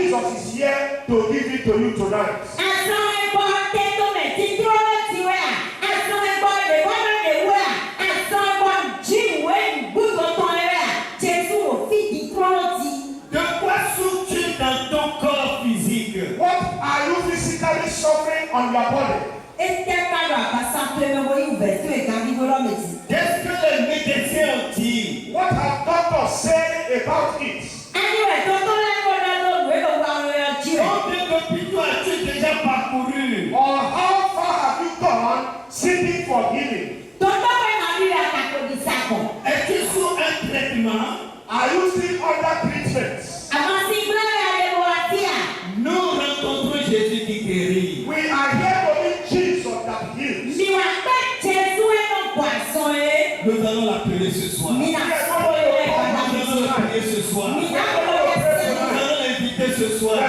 Jesus is here to give it to you tonight. De quoi souffres-tu dans ton corps physique? What are you physically suffering on your body? Qu'est-ce que les médecins ont dit? What have doctors said about it? Combien d'hôpitaux as-tu déjà parcouru? Or how far have you gone seeking for healing? Es-tu sous un traitement? Are you still under treatment? Nous rencontrons Jésus qui guérit. We are here to meet Jesus that heals. Nous allons l'appeler ce soir. Nous allons l'appeler ce soir. Nous allons l'inviter ce soir.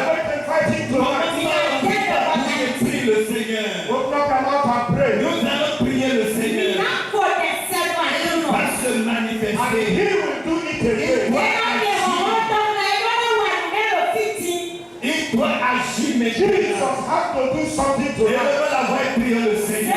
Prie le Seigneur. Nous allons prier le Seigneur. Va se manifester. Il doit agir maintenant. Et on va l'avoir prié le Seigneur.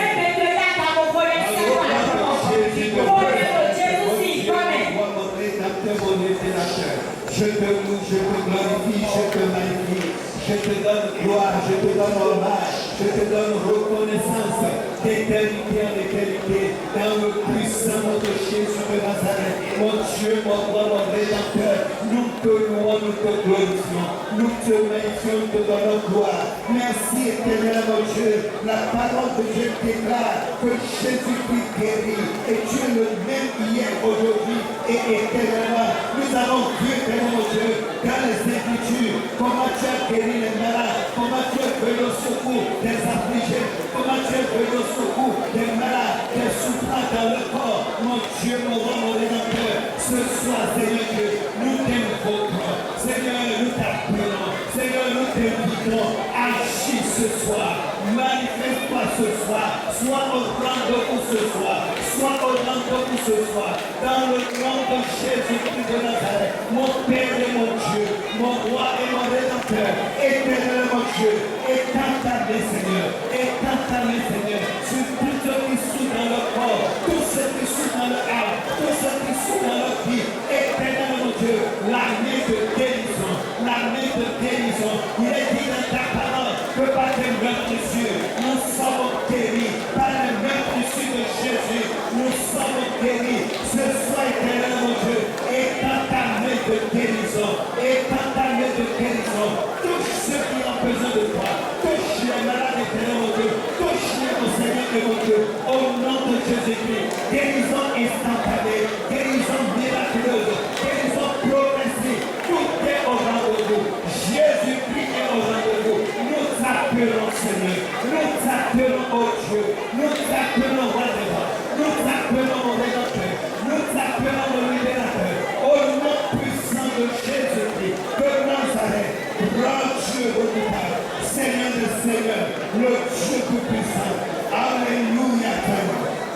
Je te loue, je te glorifie, je te magnifie, je te donne gloire, je te donne hommage, je te donne reconnaissance d'éternité en éternité, dans le puissant nom de Jésus de Nazareth. Mon Dieu, mon roi, mon rédempteur, nous te louons, nous te glorifions, nous te magnifions, nous te donnons gloire. Merci éternel mon Dieu, la parole de Dieu déclare que Jésus-Christ guérit et tu es le même hier, aujourd'hui et éternellement. Nous avons vu, mon Dieu, dans les Écritures, comment tu as guéri les malades, comment tu as venu au secours des affligés, comment tu as venu au secours des malades, des souffrants dans le corps. Mon Dieu, mon roi, mon rédempteur, ce soir, Seigneur Dieu, nous t'invoquons, Seigneur, nous t'appelons, Seigneur, nous t'invitons, agis ce soir, manifeste-toi ce soir, sois au rendez-vous ce soir, sois au rendez-vous ce soir, dans le nom de Jésus-Christ de Nazareth, mon Père et mon Dieu, mon roi et mon rédempteur, éternel mon Dieu, étends ta main, Seigneur, étends ta main, Seigneur, sur tous ceux qui sont dans le corps, tous ceux qui sont dans le âme, tous ceux qui sont dans le vie, éternel mon Dieu, la main de guérison, la main de guérison. Il est dit dans ta parole que par tes meurtrissures, nous sommes guéris, par les meurtrissures de Jésus, nous sommes guéris. Ce soir, éternel mon Dieu, étends ta main de guérison, étends ta main de guérison. Touche ceux qui ont besoin de toi, touche les malades, éternel mon Dieu, touche-les au Seigneur et mon Dieu, au nom de Jésus-Christ. Guérison instantanée, guérison miraculeuse, guérison progressive, tout est au rendez-vous. Jésus-Christ est au rendez-vous. Nous t'appelons Seigneur, nous t'appelons au Dieu, nous t'appelons roi des rois, nous t'appelons au rédempteur, nous t'appelons au libérateur, au nom puissant de Jésus-Christ de Nazareth, grand Dieu redoutable, Seigneur des Seigneurs, le Dieu tout-puissant. Alléluia,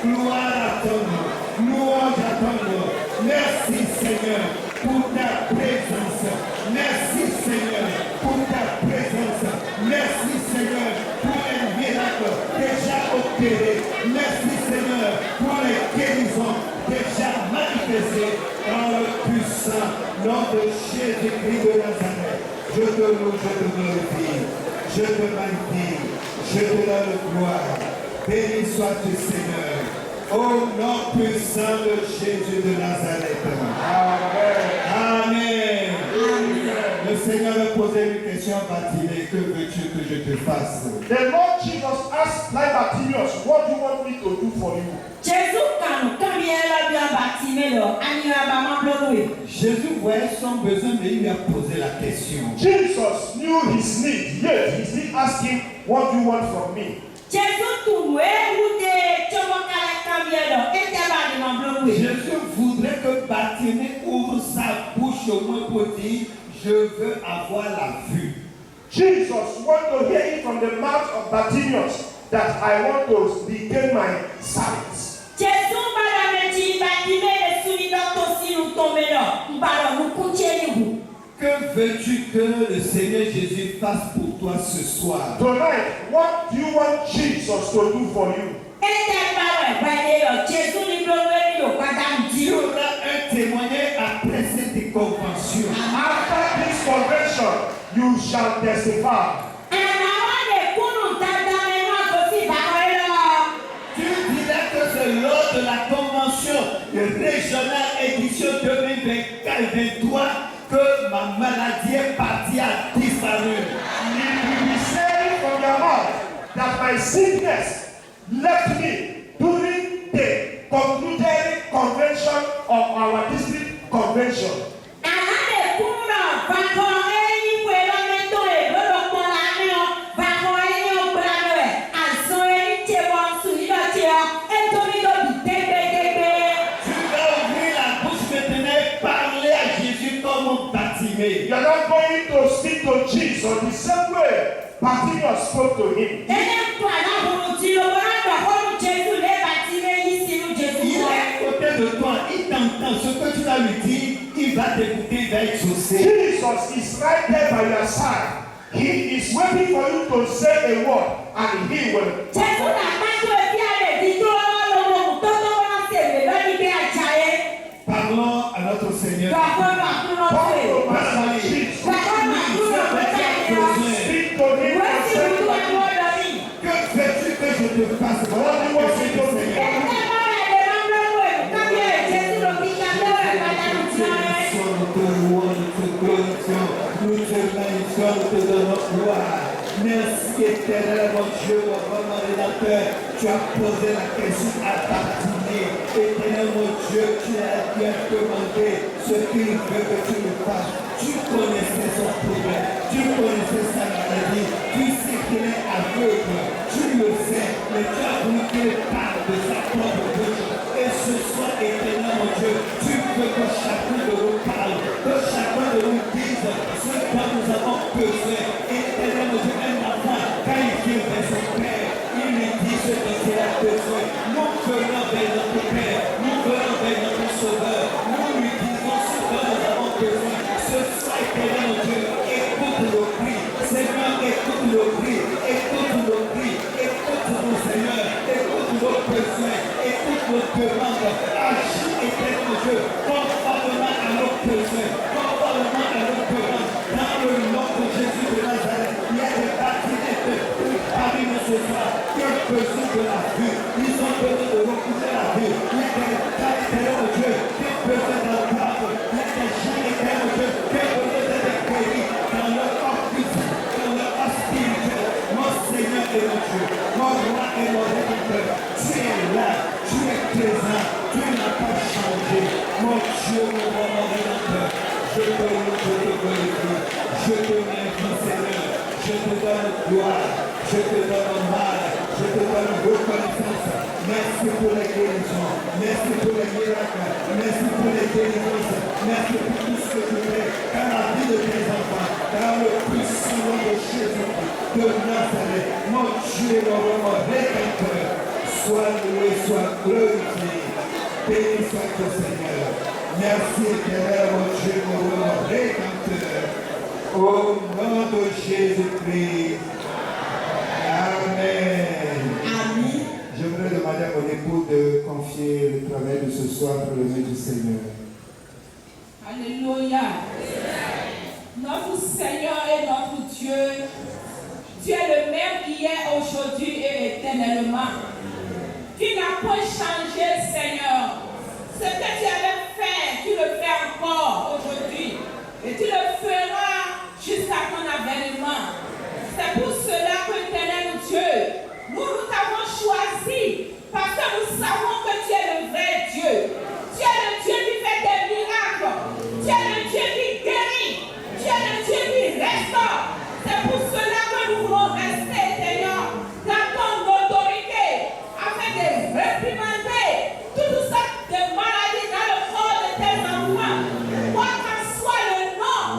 gloire à ton nom, louange à ton nom. Merci Seigneur pour ta présence, merci Seigneur pour ta présence, merci Seigneur pour les miracles déjà opérés, merci Seigneur pour les guérisons déjà manifestées dans le puissant nom de Jésus-Christ de Nazareth. Je te loue, je te glorifie, je te magnifie, je te donne gloire. Béni sois-tu Seigneur, au nom puissant de Jésus de Nazareth. Amen. Amen. Le Seigneur me posait une question à Bartimée. Que veux-tu que je te fasse? The Lord Jesus asked like Bartimaeus, what do you want me to do for you? Jésus voyait son besoin, mais il lui a posé la question. Jesus knew his need, yet he still asked him, what do you want from me? Jésus voudrait que Bartimée ouvre sa bouche au moins pour dire, je veux avoir la vue. Jesus wanted to hear it from the mouth of Bartimaeus that I want to regain my sight. Que veux-tu que le Seigneur Jésus fasse pour toi ce soir? Tonight, what do you want Jesus to do for you? Tu auras un témoignage après cette convention. After this convention, you shall testify. Tu diras que c'est lors de la convention régionale édition 2023 que ma maladie est partie à disparu. It will be said from your mouth that my sickness left me during the concluded convention of our district convention. You are not going to speak to Jesus the same way Bartimaeus spoke to him. Il est à côté de toi, il t'entend. Ce que tu vas lui dire, il va t'écouter, il va exaucer. Jesus is right there by your side. He is waiting for you to say a word and he will. Parlons à notre Seigneur. Speak to him and say, Que veux-tu que je te fasse? what do you want me to do? Nous te magnifions, nous te donnons gloire. Merci éternel, mon Dieu, mon rédacteur. Tu as posé la question à Bartimée. Éternel, mon Dieu, tu as bien demandé ce qu'il veut que tu lui fasses. Tu connaissais son problème, tu connaissais sa maladie, tu sais qu'il est aveugle, tu le sais, mais tu as voulu qu'il parle de sa propre bouche. Et ce soir, éternel, mon Dieu, tu veux que chacun de nous parle, que chacun de nous dise ce dont nous avons besoin. Éternel, mon Dieu, un enfant, quand il vient vers son Père, il lui dit ce dont il a besoin. Nous venons vers notre Père, nous venons vers notre Sauveur, nous lui disons ce dont nous avons besoin. Ce soir, éternel, mon Dieu, écoute nos cris. Seigneur, écoute nos cris, écoute nos cris, écoute nos Seigneur, écoute nos besoins, écoute nos demandes. Agis, éternel, mon Dieu, conformément à nos besoins, conformément à nos demandes. Dans le nom de Jésus de Nazareth, il y a des bâtiments parmi nous ce soir qui ont besoin de la vue. Ils ont besoin de recouper la vue. Il y a des cas, éternel, mon Dieu, qui ont besoin d'entendre. Il y a des gens, éternel, mon Dieu, qui ont besoin d'être guéris dans leur corps physique, dans leur corps spirituel. Mon Seigneur et mon Dieu, mon roi et mon rédempteur, tu es là, tu es présent, tu n'as pas changé. Mon Dieu, mon roi, mon rédempteur, je te loue, je te glorifie, je te magnifie, Seigneur, je te donne gloire, je te donne honneur, je te donne reconnaissance. Merci pour les guérisons, merci pour les miracles, merci pour les délivrances, merci pour tout ce que tu fais dans la vie de tes enfants, dans le puissant nom de Jésus de Nazareth. Mon Dieu, mon roi, mon rédempteur, sois loué, sois glorifié. Béni soit ton Seigneur. Merci éternel, mon Dieu, mon roi, mon rédempteur. Au nom de Jésus-Christ. Amen. Amen. Je voudrais demander à mon époux de confier le travail de ce soir pour le nom du Seigneur. Alléluia. Notre Seigneur et notre Dieu, tu es le même hier, aujourd'hui et éternellement. Tu n'as pas changé, Seigneur. Ce que tu avais fait, tu le fais encore aujourd'hui. Et tu le feras jusqu'à ton avènement. C'est pour cela que, éternel Dieu, nous t'avons choisi parce que nous savons que tu es le vrai Dieu. Tu es le Dieu qui fait des miracles. Tu es le Dieu qui guérit. Tu es le Dieu qui restaure. C'est pour cela que nous voulons rester, Seigneur, dans ton autorité, afin de réprimander toutes sortes de maladies dans le corps de tes enfants. Quoi qu'en soit le nom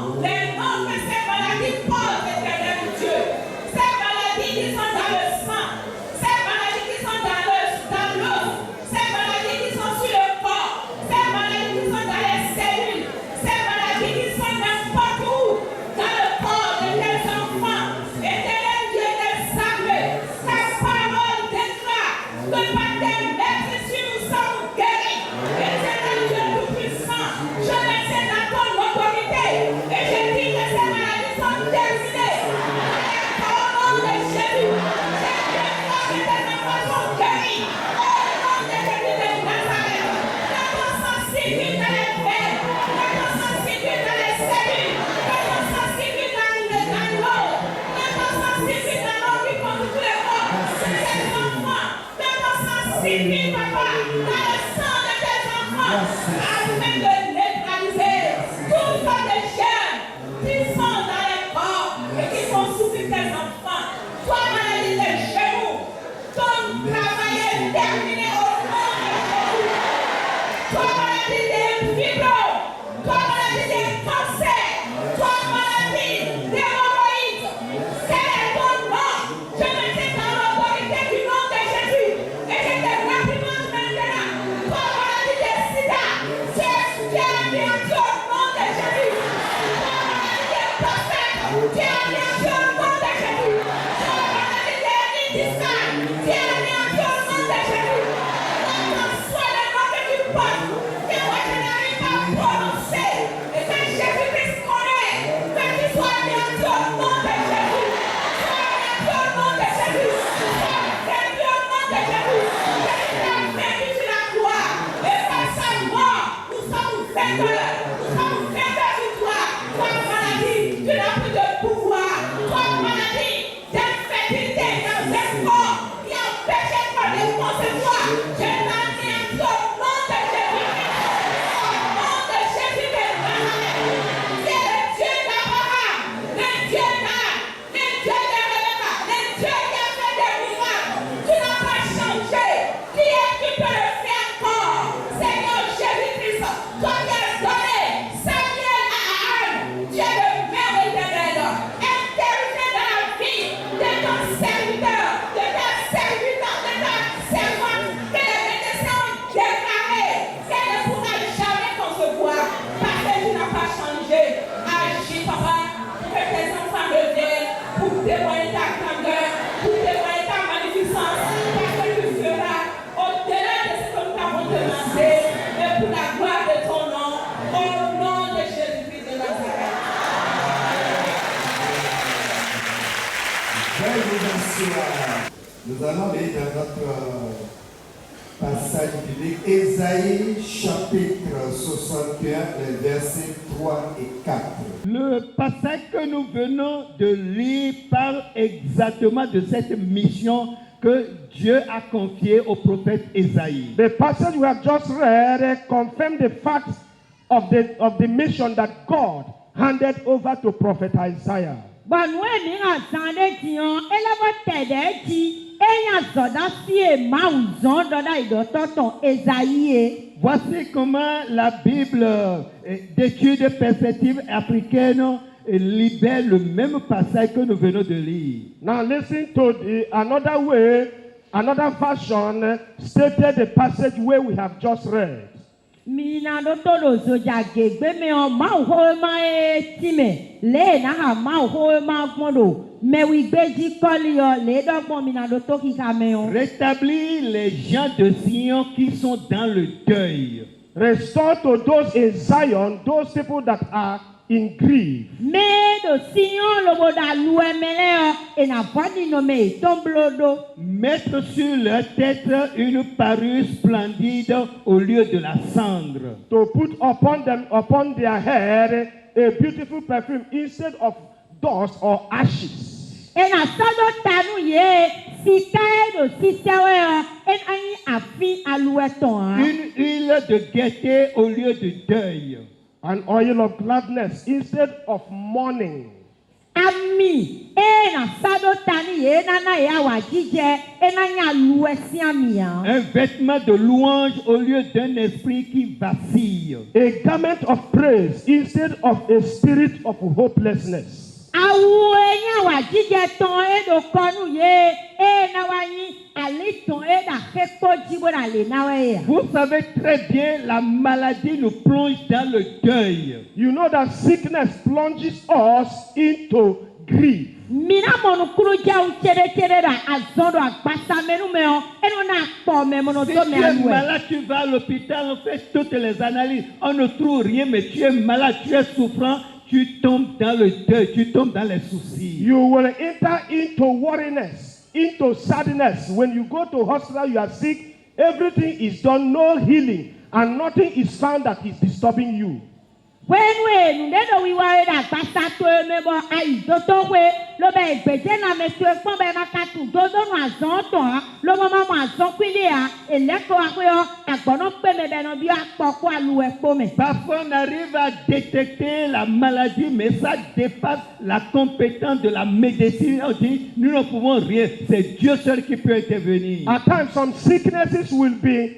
témoigner ta grandeur, pour témoigner ta magnificence, parce que tu feras au-delà de ce que nous t'avons demandé, et pour la gloire de ton nom, au nom de Jésus-Christ de Nazareth. Nous allons lire dans notre passage biblique Ésaïe chapitre 61, les versets 3 et 4. Le passage que nous venons de lire parle exactement de cette mission que Dieu a confiée au prophète Ésaïe. The passage we have just read confirms the fact of the mission that God handed over to prophet Isaiah. Voici comment la Bible d'études perspectives africaines libère le même passage que nous venons de lire. Now listen to another way, another version stated the passage where we have just read. Mina dotolo zoja gegbe me o ma ho ma etime le na ha ma ho ma gbodo me wi gbeji koli o le dogbon mina doto kika me o. Rétablir les gens de Sion qui sont dans le deuil. Restore to those in Zion, those people that are in grief. Me do Sion lo boda luemele o e na vani no me tomblodo. Mettre sur leur tête une parure splendide au lieu de la cendre. To put upon their head a beautiful perfume instead of dust or ashes. E na sodo tanu ye sikae do sisewe o en ani afi alueton. Une huile de gaieté au lieu de deuil. An oil of gladness instead of mourning. Ami na sado tani ye na ya wa jije na nya luesi ami ya. Un vêtement de louange au lieu d'un esprit qui vacille. A garment of praise instead of a spirit of hopelessness. Awu nya wa jije ton do konu ye na wa yin ali ton da kepo jibo na le na we. Vous savez très bien, la maladie nous plonge dans le deuil. You know that sickness plunges us into grief. Mina monu kuru ja u chere da azondo agbasa menu me o na po me mono Si to tu me es anwe. malade, tu vas à l'hôpital, on fait toutes les analyses, on ne trouve rien, mais tu es malade, tu es souffrant, tu tombes dans le deuil, tu tombes dans les soucis. You will enter into worriness, into sadness. When you go to hospital, you are sick, everything is done, no healing, and nothing is found that is disturbing you. When we no we were that pasta to me bo ai do to we lo be gbeje na me to pon be makatu do do no azon to lo mo ma azon kwile a eleko akwe o agbono pe me be no bi apoku alu epo me. Parfois, on arrive à détecter la maladie, mais ça dépasse la compétence de la médecine. On dit, nous ne pouvons rien. C'est Dieu seul qui peut intervenir. At times, some sicknesses will be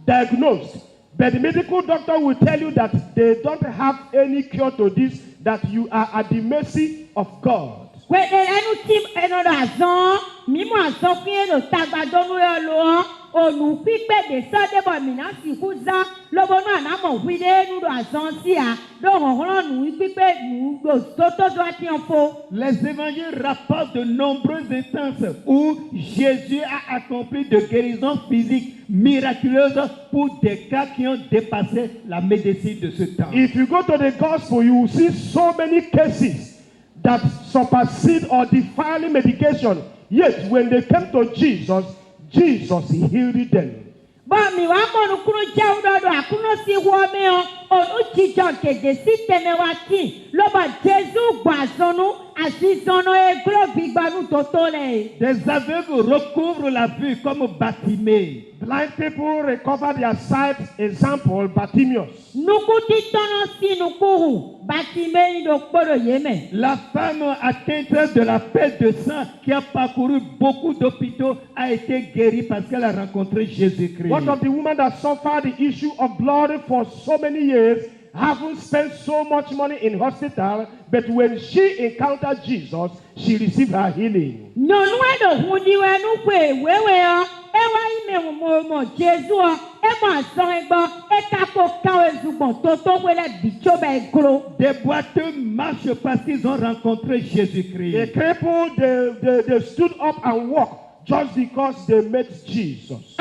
diagnosed, but the medical doctor will tell you that they don't have any cure to this, that you are at the mercy of God. We enu tim eno do azon mi mo azon kwin lo tagbado nu yo lo onu pipe de so de bo mi na si kuza lo bo na na mo wi de nu do azon si a do hon nu pipe nu do to do ati enfo. Les évangiles rapportent de nombreuses instances où Jésus a accompli de guérisons physiques miraculeuses pour des cas qui ont dépassé la médecine de ce temps. If you go to the gospel, you will see so many cases that supersede or defy medication. Yet, when they came to Jesus, Jesus healed them. But mi wa mo nu kunu je udodo akuno si wo mi o onu jijo keje si teme wa ti lo ba Jesu gbazonu asizono e glo gbigbanu to to le. Des aveugles recouvrent la vue comme Bartimée. Blind people recover their sight. Example, Bartimaeus. Nuku ti tono si nuku Bartimée ni do kporo yeme. La femme atteinte de la perte de sang qui a parcouru beaucoup d'hôpitaux a été guérie parce qu'elle a rencontré Jésus-Christ. What of the woman that suffered the issue of blood for so many years, haven't spent so much money in hospital, but when she encountered Jesus, she received her healing. Nonu edo hundi we nu kwe wewe o ewa ime mo Jesu o e Des boiteux marchent parce qu'ils ont rencontré Jésus-Christ. The crippled, they stood up and walked just because they met Jesus.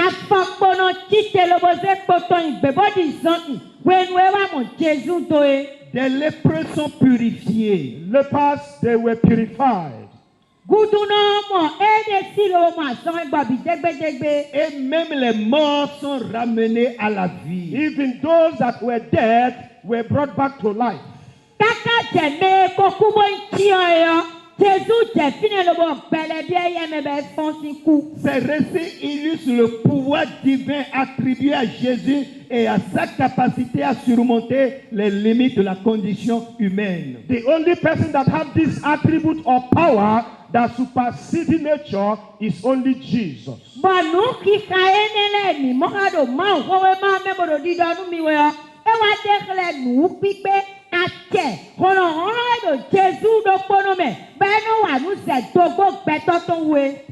Des lépreux sont purifiés. Lepers, they were purified. Et même les morts sont ramenés à la vie. Even those that were dead were brought back to life. Ces récits illustrent le pouvoir divin attribué à Jésus et à sa capacité à surmonter les limites de la condition humaine. The only person that have this attribute or power that supersedes nature is only Jesus.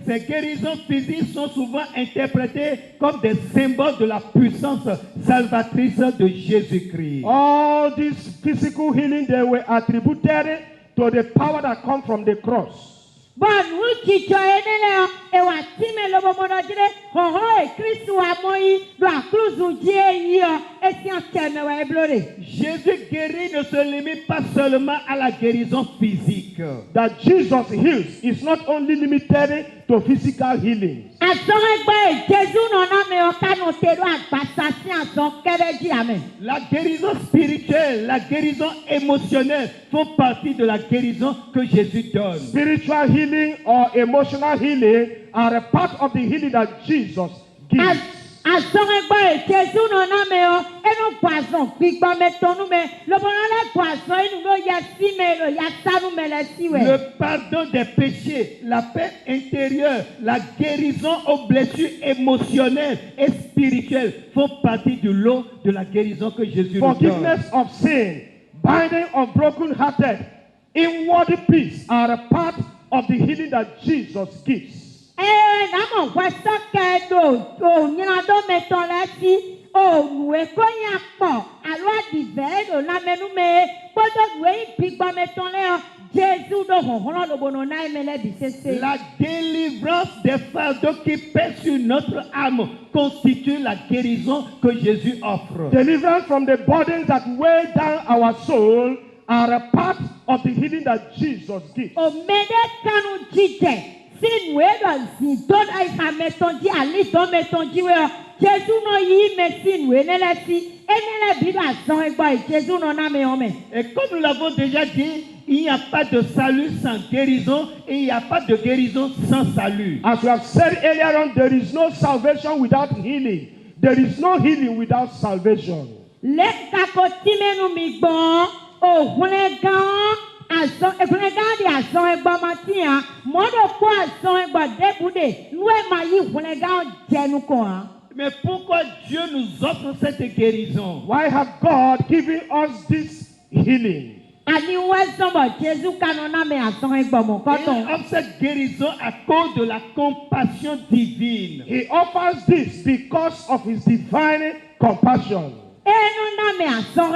Ces guérisons physiques sont souvent interprétées comme des symboles de la puissance salvatrice de Jésus-Christ. All this physical healing, they were attributed to the power that comes from the cross. Jésus guérit ne se limite pas seulement à la guérison physique. That Jesus heals is not only limited to physical healing. La guérison spirituelle, la guérison émotionnelle font partie de la guérison que Jésus donne. Spiritual healing or emotional healing are a part of the healing that Jesus gives. Le pardon des péchés, la paix intérieure, la guérison aux blessures émotionnelles et spirituelles font partie du lot de la guérison que Jésus nous donne. Forgiveness of sin, binding of broken-hearted, inward peace are a part of the healing that Jesus gives. La délivrance des fardeaux qui pèsent sur notre âme constitue la guérison que Jésus offre. Deliverance from the burdens that weigh down our soul are a part of the healing that Jesus gives. Et comme nous l'avons déjà dit, il n'y a pas de salut sans guérison et il n'y a pas de guérison sans salut. As we have said earlier on, there is no salvation without healing. There is no healing without salvation. Mais pourquoi Dieu nous offre cette guérison? Why have God given us this healing? Il offre cette guérison à cause de la compassion divine. He offers this because of his divine compassion. Comme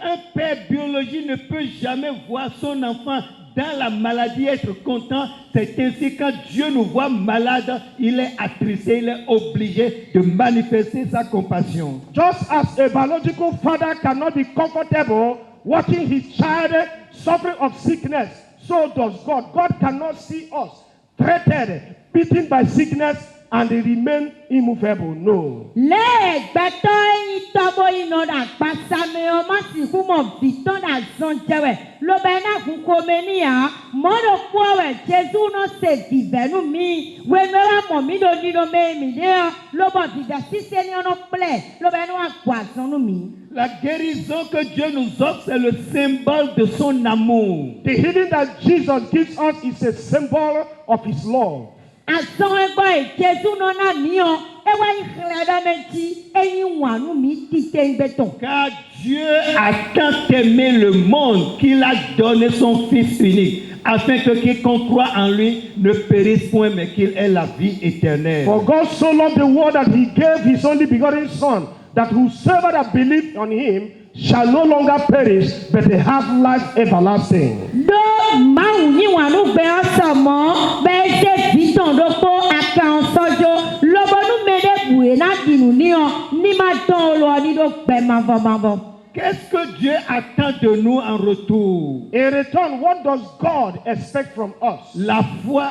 un père biologique ne peut jamais voir son enfant dans la maladie être content, c'est ainsi quand Dieu nous voit malade, il est attristé, il est obligé de manifester sa compassion. Just as a biological father cannot be comfortable watching his child suffering of sickness, so does God. God cannot see us threatened, beaten by sickness, and they remain immovable. No. La guérison que Dieu nous offre, c'est le symbole de son amour. The healing that Jesus gives us is a symbol of his love. Car Dieu a tant aimé le monde qu'il a donné son Fils unique, afin que quiconque croit en lui ne périsse point, mais qu'il ait la vie éternelle. For God so loved the world that he gave his only begotten Son, that whosoever that believed on him shall no longer perish, but have life everlasting. Do mau ni wanu be osamo be se viton do po aka onsojo lobo nu mede bue na dinu ni o ni ma ton lo ni do pe mavo. Qu'est-ce que Dieu attend de nous en retour? In return, what does God expect from us? La foi.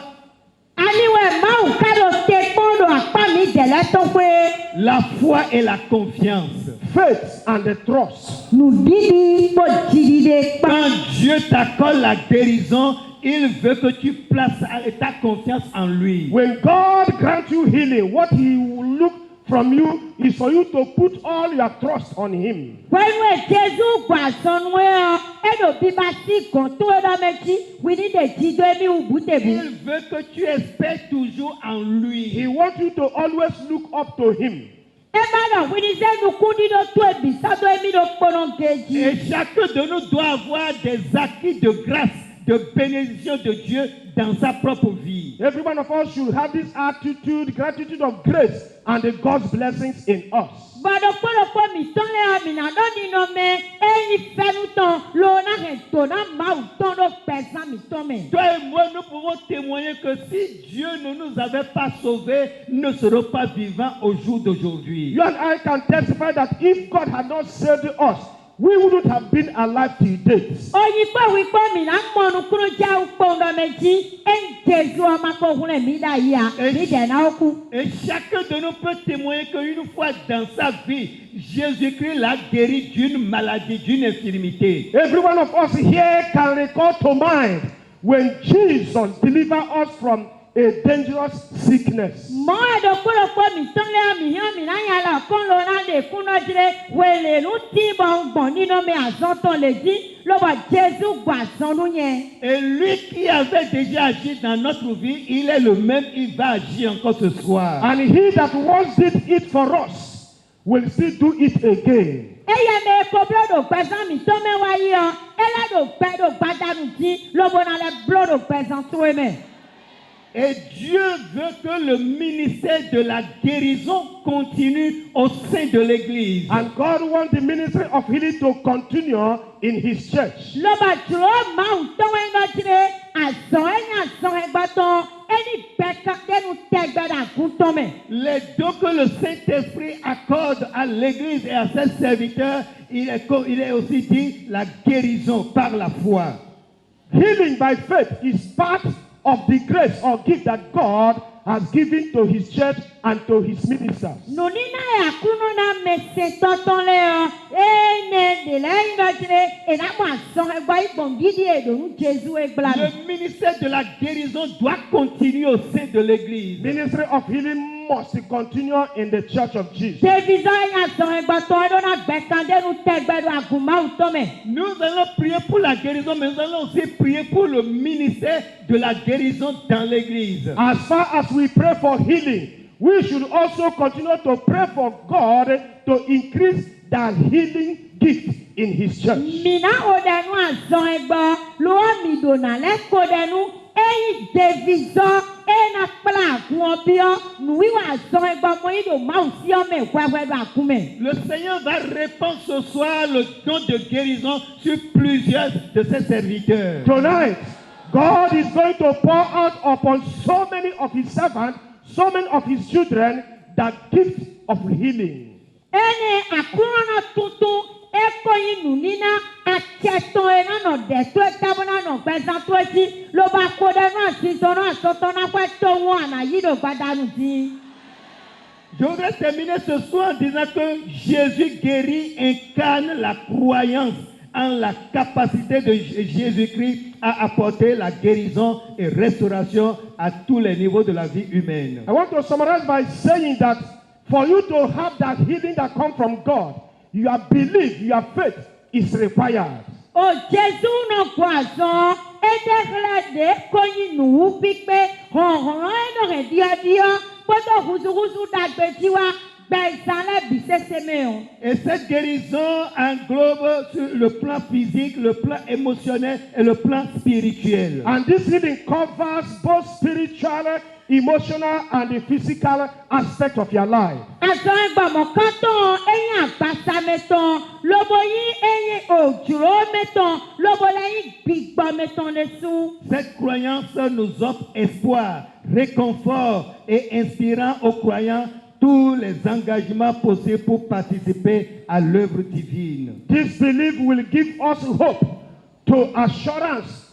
Aniwe mau kado te pondo apa mi dele to pe. La foi et la confiance. Faith and the trust. Nu didi po jidide pa. Quand Dieu t'accorde la guérison, il veut que tu places ta confiance en lui. When God grants you healing, what he will look from you is for you to put all your trust on him. When Jesu gwa sonwe edo bibasi konto edo mechi we need the jido emi ubutebu. Il veut que tu espères toujours en lui. He wants you to always look up to him. Et chacun de nous doit avoir des acquis de grâce, de bénédiction de Dieu dans sa propre vie. Every one of us should have this attitude, gratitude of grace and the God's blessings in us. Toi et moi, nous pouvons témoigner que si Dieu ne nous avait pas sauvés, nous ne serons pas vivants au jour d'aujourd'hui. You and I can testify that if God had not saved us, we wouldn't have been alive till date. Et chacun de nous peut témoigner qu'une fois dans sa vie, Jésus-Christ l'a guéri d'une maladie, d'une infirmité. Every one of us here can recall to mind when Jesus delivered us from a dangerous sickness. Et lui qui avait déjà agi dans notre vie, il est le même, il va agir encore ce soir. And he that once did it for us will still do it again. Et Dieu veut que le ministère de la guérison continue au sein de l'Église. And God wants the ministry of healing to continue in his church. Les dons que le Saint-Esprit accorde à l'Église et à ses serviteurs, il est aussi dit la guérison par la foi. Healing by faith is part of the grace or gift that God has given to his church and to his ministers. Le ministère de la guérison doit continuer au sein de l'Église. Ministry of healing must continue in the church of Jesus. Nous allons prier pour la guérison, mais nous allons aussi prier pour le ministère de la guérison dans l'Église. As far as we pray for healing, we should also continue to pray for God to increase that healing gift in his church. Le Seigneur va répandre ce soir le don de guérison sur plusieurs de ses serviteurs. Tonight, God is going to pour out upon so many of his servants, so many of his children, that gift of healing. Je voudrais terminer ce soir en disant que Jésus guérit incarne la croyance en la capacité de Jésus-Christ à apporter la guérison et restauration à tous les niveaux de la vie humaine. I want to summarize by saying that for you to have that healing that comes from God, your belief, your faith is required. Oh Jésus no poisson et de konyi nu pipe ho no re dia poto huzu dagbejiwa gbẹ̀zánlẹ̀ bìsẹ̀sẹ̀mẹ̀ o. Et cette guérison englobe sur le plan physique, le plan émotionnel et le plan spirituel. And this healing covers both spiritual, emotional, and the physical aspect of your life. Azɔn gbɔmɔ kɔntɔn eyin agbasa mɛtɔn lobo yi eyin òjòrò mɛtɔn lobo la yi gbigbɔ mɛtɔn le sun. Cette croyance nous offre espoir, réconfort et inspirant aux croyants tous les engagements possibles pour participer à l'œuvre divine. This belief will give us hope to assurance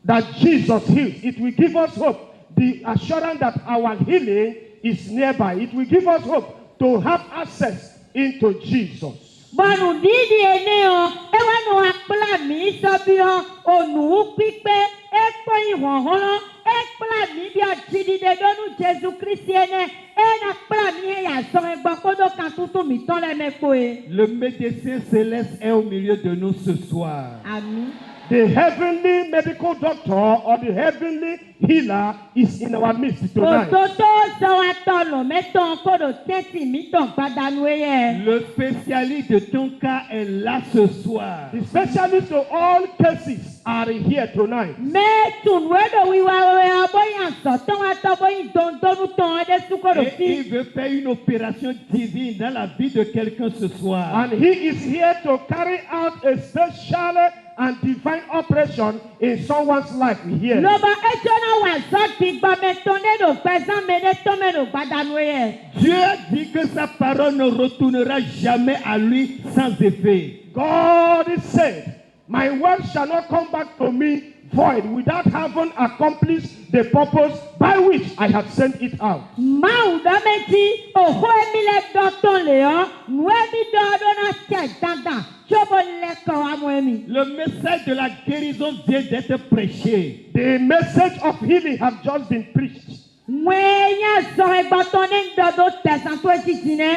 that Jesus heals. It will give us hope, the assurance that our healing is nearby. It will give us hope to have access into Jesus. Bɔnu didi ene o ewa nu akpla mi sɔbi o onu kpikpe ekpɔ ihɔhɔn ekpla mi bi ɔdzidide dɔnu Jesu Kristi ene ena kpla mi he yazɔn egbɔ kodo kan tutu mi tɔn lɛ mɛ koe. Le médecin céleste est au milieu de nous ce soir. Ami. The heavenly medical doctor or the heavenly healer is in our midst tonight. Òtòtò sọ̀wátọ̀ lò mẹ́tàn kódò tẹ́tì mi tàn gbàdánù yẹ. Le spécialiste de ton cas est là ce soir. The specialists of all cases are here tonight. Mẹ́tùnú ẹ̀dọ̀ wíwá ọ̀rẹ́ ọbọ̀yàn sọ̀tàn wàtọ̀ bọ́yìn dọ̀ndọ̀nù tàn ẹ̀dẹ̀ sùkòrò Et sí. il veut faire une opération divine dans la vie de quelqu'un ce soir. And he is here to carry out a special and divine operation in someone's life here. Lọ́bọ̀ ẹjọ́ náà wà zọ́ọ̀tì gbọ́ mẹ́tàn ẹ̀dọ̀ gbẹ̀sán mẹ́tàn mẹ́tàn gbàdánù yẹ. Dieu dit que sa parole ne retournera jamais à lui sans effet. God said, my word shall not come back to me void without having accomplished the purpose by which I have sent it out. Máwù dọ́mẹ́tì òhó ẹ̀mí lẹ̀ dọ́tàn lè ọ́ nù ẹ̀mí dọ́ọ̀dọ́ náà tẹ̀ dandan tsọ́bọ̀ lẹ́kọ̀ọ́ àmọ́ ẹ̀mí. Le message de la guérison vient d'être prêché. The message of healing has just been preached. Mwenye zɔrɔ gbɔtɔ ne ŋdɔdɔ tɛsan to etiti nɛ.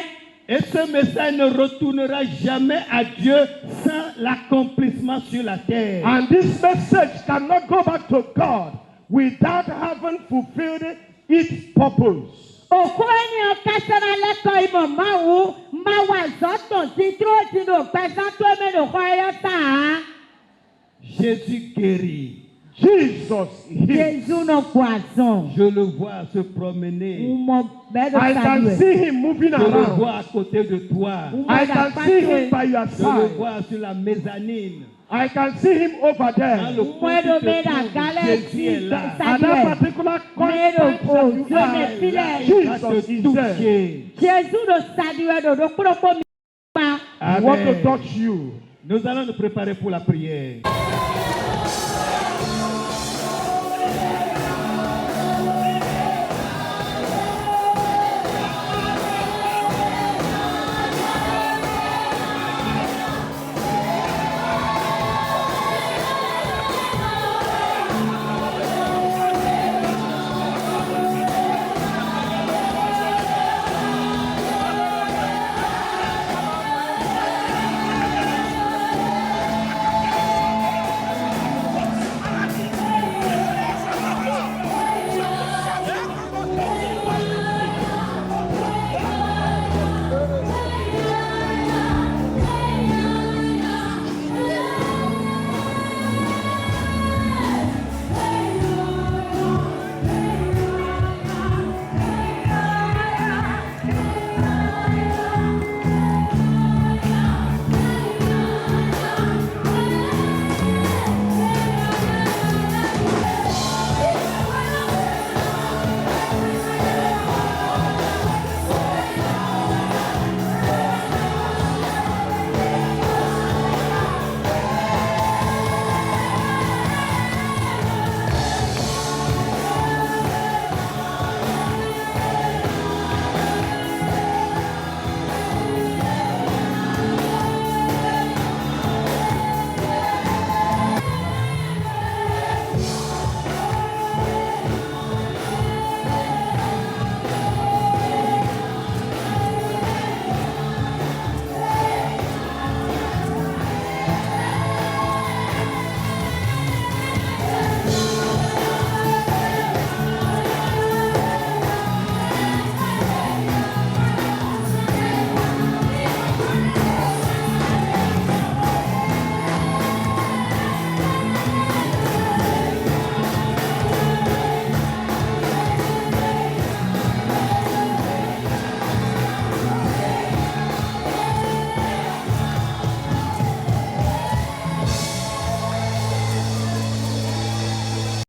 Et ce message ne retournera jamais à Dieu sans l'accomplissement sur la terre. And this message cannot go back to God without having fulfilled its purpose. Òkú ènìyàn kásánà lẹ́kọ̀ọ́ ìmọ̀ máwù máwù àzọ́tò títúró tìǹdò pẹ̀sán tó mẹ́lò kọ́ ẹyọ tà. Jésus guérit. Jesus healed. Jésù náà kó àzọ̀n. Je le vois se promener. Mo bẹ́ẹ̀ ló I can sáré. see him moving Je le around. vois à côté de toi. I can see him by your Je le side. vois sur la mezzanine. I can see him over Dans there. le coin Mwen où do tu mè te la trouves, galè Jésus est là. At that particular Mero, context that you oh, are, Dieu, Il va te Jesus is there. toucher. Jésù ló sáré dòdò kúròkó mi pa. I want to Amen. touch you. Nous allons nous préparer pour la prière.